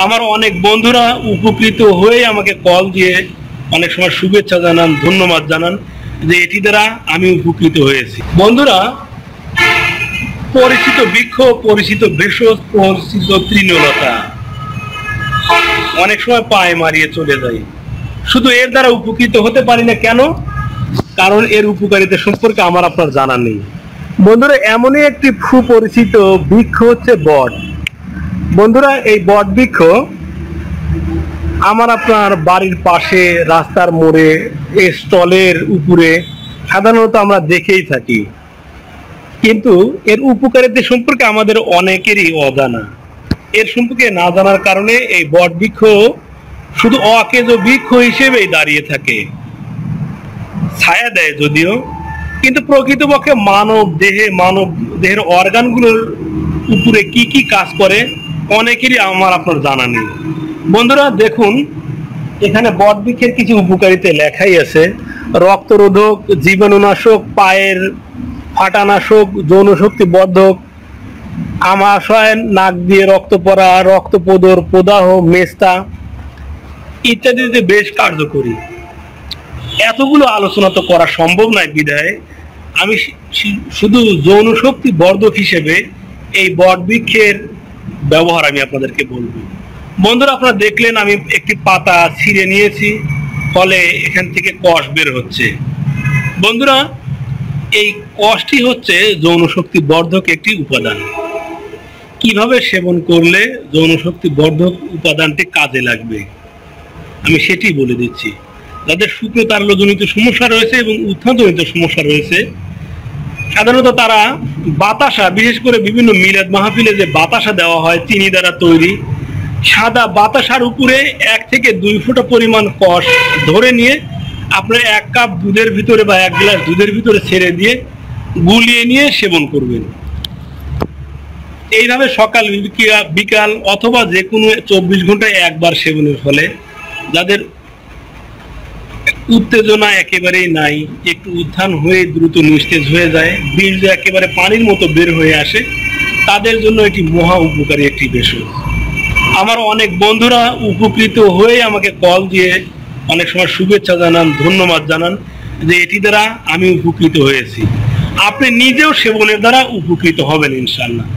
আমার অনেক বন্ধুরা উপকৃত হয়ে আমাকে কল দিয়ে অনেক সময় শুভেচ্ছা জানান, ধন্যবাদ জানান যে এটি দ্বারা আমি উপকৃত হয়েছি। বন্ধুরা, পরিচিত বৃক্ষ, পরিচিত ভেষজ, পরিচিত তৃণলতা অনেক সময় পায়ে মারিয়ে চলে যায়, শুধু এর দ্বারা উপকৃত হতে পারি না। কেন? কারণ এর উপকারিতা সম্পর্কে আমার আপনার জানা নেই। বন্ধুরা, এমনই একটি সুপরিচিত বৃক্ষ হচ্ছে বট। বন্ধুরা, এই বট বৃক্ষ আমার আপনার বাড়ির পাশে, রাস্তার মোড়ে, স্টলের উপরে সাধারণত আমরা দেখেই থাকি, কিন্তু এর উপকারিতা সম্পর্কে আমাদের অনেকেরই অজানা। এর সম্পর্কে না জানার কারণে এই বট বৃক্ষ শুধু অকেজো বৃক্ষ হিসেবেই দাঁড়িয়ে থাকে, ছায়া দেয় যদিও, কিন্তু প্রকৃতপক্ষে মানব দেহের অর্গানগুলোর উপরে কি কি কাজ করে অনেকেরই আমার আপনার জানা নেই। বন্ধুরা দেখুন, এখানে বট বৃক্ষের কিছু উপকারিতা লেখাই আছে। রক্তরোধক, জীবাণুনাশক, পায়ের ফাটানাশক, যৌন শক্তি বর্ধক, আমাশয়, নাক দিয়ে রক্ত পড়া, রক্তপ্রদর, প্রদাহ, মেস্তা ইত্যাদিতে বেশ কার্যকরী। এতগুলো আলোচনা তো করা সম্ভব নয়, বিধায় আমি শুধু যৌন শক্তি বর্ধক হিসেবে এই বট বৃক্ষের ব্যবহার আমি আপনাদেরকে বলবো। বন্ধুরা, আপনারা দেখলেন আমি একটি পাতা ছিঁড়ে নিয়েছি, ফলে এখান থেকে কষ বের হচ্ছে। বন্ধুরা, এই কষটি হচ্ছে যৌন শক্তি বর্ধক একটি উপাদান। কিভাবে সেবন করলে যৌন শক্তি বর্ধক উপাদানটি কাজে লাগবে আমি সেটি বলে দিচ্ছি। যাদের শুক্রতারল্যজনিত সমস্যা রয়েছে এবং উত্থানজনিত সমস্যা রয়েছে, সাধারণত তারা বাতাসা, বিশেষ করে বিভিন্ন মিলাদ মাহফিলে যে বাতাসা দেওয়া হয় চিনি দ্বারা তৈরি, সাদা বাতাসার উপরে 1 থেকে 2 ফোঁটা পরিমাণ কষ ধরে নিয়ে আপনার 1 কাপ দুধের ভিতরে বা 1 গ্লাস দুধের ভিতরে ছেড়ে দিয়ে গুলিয়ে নিয়ে সেবন করবেন। এইভাবে সকাল, বিকাল অথবা যে কোনো 24 ঘন্টায় একবার সেবনের ফলে যাদের উত্তেজনা একেবারেই নাই, একটু উত্থান হয়ে দ্রুত নিস্তেজ হয়ে যায়, বীর্য একেবারে পানির মতো বের হয়ে আসে, তাদের জন্য এটি মহা উপকারী একটি ভেষজ। আমার অনেক বন্ধুরা উপকৃত হয়ে আমাকে কল দিয়ে অনেক সময় শুভেচ্ছা জানান, ধন্যবাদ জানান যে এটি দ্বারা আমি উপকৃত হয়েছি। আপনি নিজেও সেবনের দ্বারা উপকৃত হবেন ইনশাআল্লাহ।